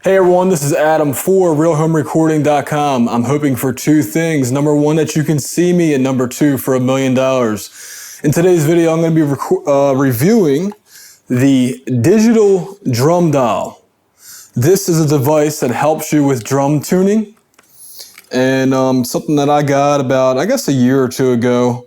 Hey everyone, this is Adam for RealHomeRecording.com. I'm hoping for two things. Number one, that you can see me, and number two, for $1 million. In today's video, I'm going to be reviewing the digital DrumDial. This is a device that helps you with drum tuning, and something that I got about, I guess, a year or two ago.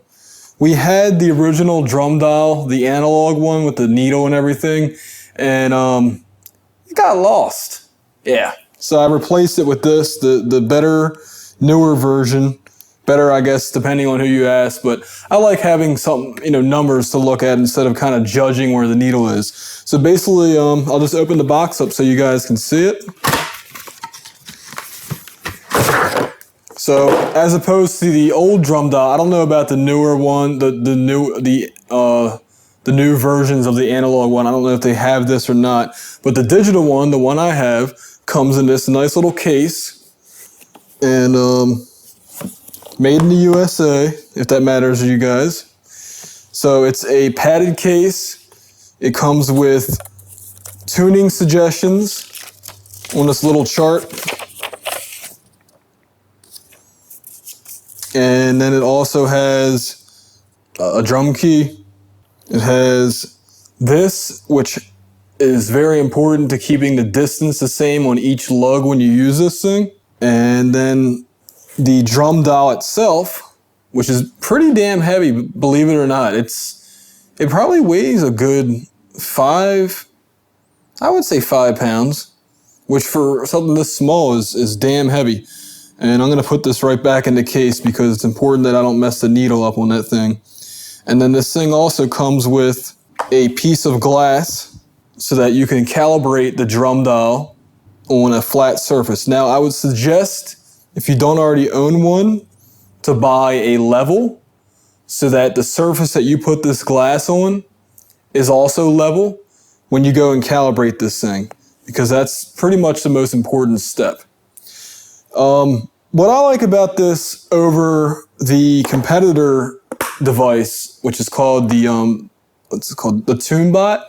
We had the original DrumDial, the analog one with the needle and everything, and it got lost. Yeah, so I replaced it with this, the better, newer version. Better, I guess, depending on who you ask, but I like having some, numbers to look at instead of kind of judging where the needle is. So basically, I'll just open the box up so you guys can see it. So as opposed to the old DrumDial, I don't know about the newer one, the new versions of the analog one. I don't know if they have this or not, but the digital one, the one I have, comes in this nice little case, and made in the USA, if that matters to you guys. So it's a padded case. It comes with tuning suggestions on this little chart, and then it also has a drum key. It has this, which is very important to keeping the distance the same on each lug when you use this thing. And then the DrumDial itself, which is pretty damn heavy, believe it or not. It probably weighs a good 5 pounds, which for something this small is damn heavy. And I'm gonna put this right back in the case because it's important that I don't mess the needle up on that thing. And then this thing also comes with a piece of glass so that you can calibrate the DrumDial on a flat surface. Now, I would suggest, if you don't already own one, to buy a level so that the surface that you put this glass on is also level when you go and calibrate this thing, because that's pretty much the most important step. What I like about this over the competitor device, which is called the the TuneBot.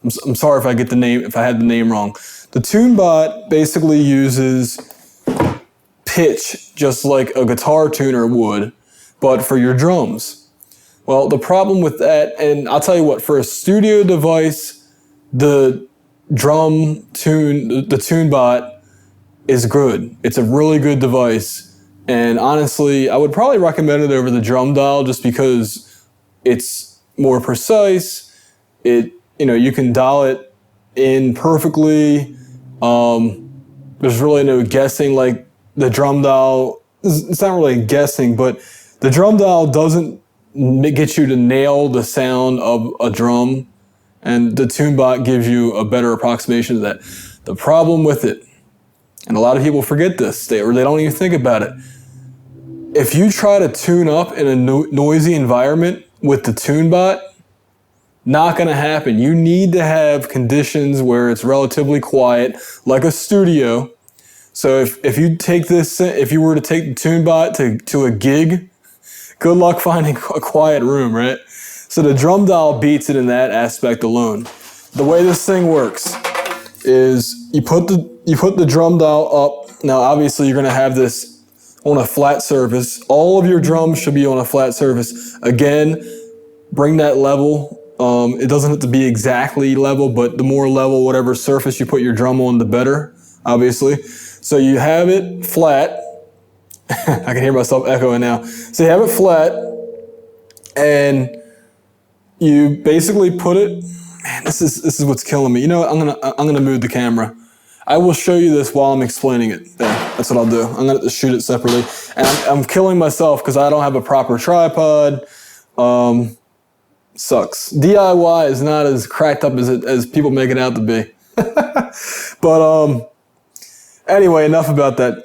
I'm sorry if I had the name wrong. The TuneBot basically uses pitch just like a guitar tuner would, but for your drums. Well, the problem with that, and I'll tell you what, for a studio device, the TuneBot is good. It's a really good device. And honestly, I would probably recommend it over the DrumDial just because it's more precise. You can dial it in perfectly. There's really no guessing like the DrumDial. It's not really guessing, but the DrumDial doesn't get you to nail the sound of a drum, and the TuneBot gives you a better approximation of that. The problem with it, and a lot of people forget this, or they don't even think about it. If you try to tune up in a noisy environment with the TuneBot, not going to happen. You need to have conditions where it's relatively quiet, like a studio. So if you were to take the TuneBot to a gig, good luck finding a quiet room, right? So the DrumDial beats it in that aspect alone. The way this thing works is you put the DrumDial up. Now, obviously, you're going to have this on a flat surface. All of your drums should be on a flat surface. Again, bring that level. It doesn't have to be exactly level, but the more level, whatever surface you put your drum on, the better, obviously. So you have it flat. I can hear myself echoing now. So you have it flat, and you basically put it. Man, this is what's killing me. You know what? I'm gonna move the camera. I will show you this while I'm explaining it. There, that's what I'll do. I'm gonna shoot it separately, and I'm killing myself because I don't have a proper tripod. Sucks. DIY is not as cracked up as people make it out to be. But anyway, enough about that.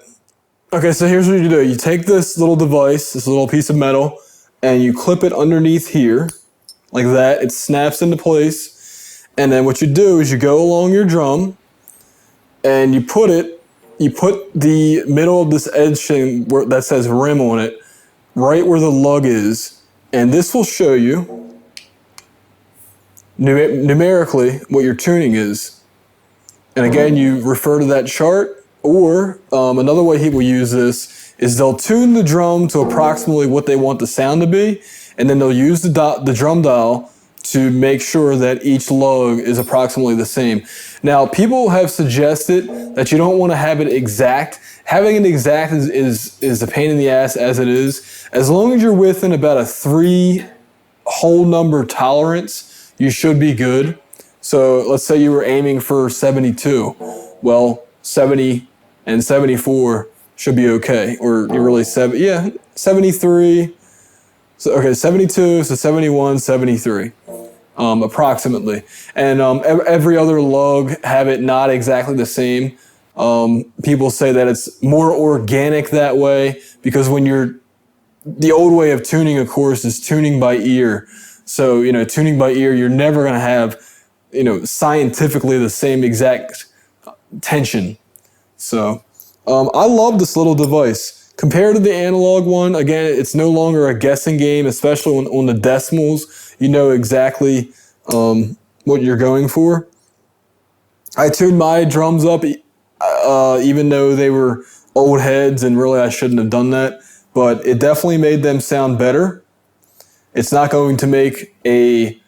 Okay, so here's what you do. You take this little device, this little piece of metal, and you clip it underneath here, like that. It snaps into place. And then what you do is you go along your drum, and you put the middle of this edge thing that says rim on it, right where the lug is. And this will show you numerically what your tuning is. And again, you refer to that chart, or another way people use this is they'll tune the drum to approximately what they want the sound to be, and then they'll use the drum dial to make sure that each lug is approximately the same. Now, people have suggested that you don't want to have it exact. Having it exact is a pain in the ass as it is. As long as you're within about a 3 whole number tolerance, you should be good. So let's say you were aiming for 72. Well, 70 and 74 should be okay. Or you're really 73. So, okay, 72, so 71, 73, approximately. And every other lug have it not exactly the same. People say that it's more organic that way because the old way of tuning, of course, is tuning by ear. So, tuning by ear, you're never going to have, scientifically the same exact tension. So, I love this little device. Compared to the analog one, again, it's no longer a guessing game, especially on the decimals. You know exactly what you're going for. I tuned my drums up, even though they were old heads, and really I shouldn't have done that. But it definitely made them sound better. It's not going to make a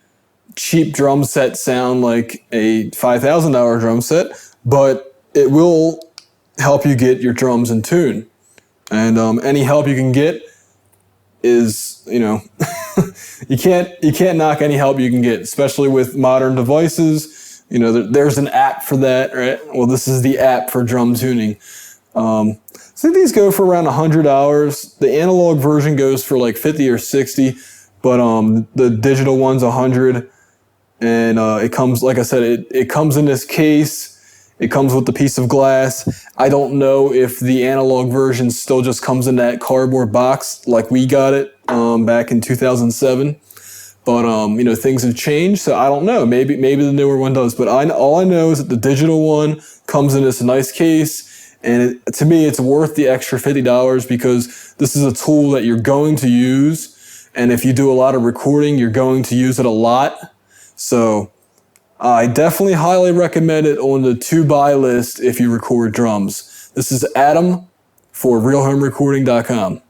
cheap drum set sound like a $5,000 drum set, but it will help you get your drums in tune. And any help you can get is, you can't knock any help you can get, especially with modern devices. There's an app for that, right? Well, this is the app for drum tuning. I think these go for around $100. The analog version goes for like 50 or 60, but the digital one's 100. And it comes, like I said, it comes in this case. It comes with the piece of glass. I don't know if the analog version still just comes in that cardboard box like we got it back in 2007. But things have changed, so I don't know. Maybe the newer one does. But all I know is that the digital one comes in this nice case, and to me, it's worth the extra $50 because this is a tool that you're going to use, and if you do a lot of recording, you're going to use it a lot. So I definitely highly recommend it on the to-buy list if you record drums. This is Adam for RealHomeRecording.com.